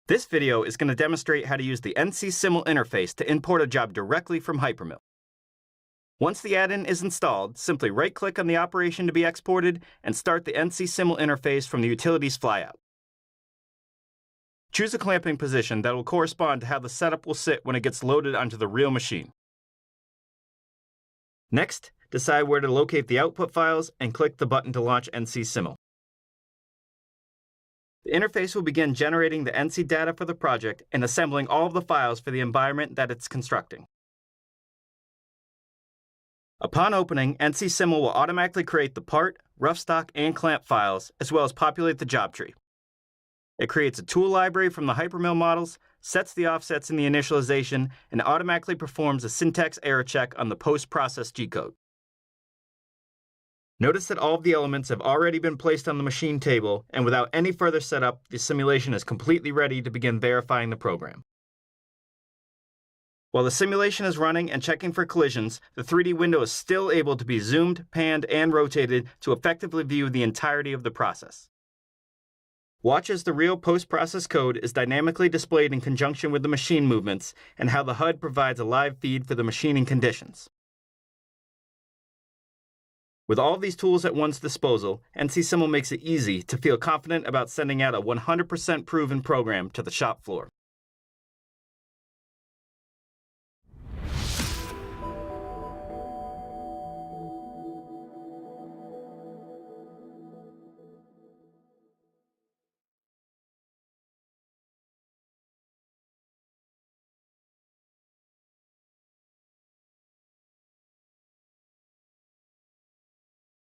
This video is going to demonstrate how to use the NC-SIML interface to import a job directly from hyperMILL. Once the add-in is installed, simply right-click on the operation to be exported and start the NC-SIML interface from the Utilities flyout. Choose a clamping position that will correspond to how the setup will sit when it gets loaded onto the real machine. Next, decide where to locate the output files and click the button to launch NC-SIML. The interface will begin generating the NC data for the project and assembling all of the files for the environment that it's constructing. Upon opening, NC-SIML will automatically create the part, rough stock, and clamp files, as well as populate the job tree. It creates a tool library from the hyperMILL models, sets the offsets in the initialization, and automatically performs a syntax error check on the post-process G-code. Notice that all of the elements have already been placed on the machine table, and without any further setup, the simulation is completely ready to begin verifying the program. While the simulation is running and checking for collisions, the 3D window is still able to be zoomed, panned, and rotated to effectively view the entirety of the process. Watch as the real post-process code is dynamically displayed in conjunction with the machine movements and how the HUD provides a live feed for the machining conditions. With all of these tools at one's disposal, NC-SIML makes it easy to feel confident about sending out a 100% proven program to the shop floor.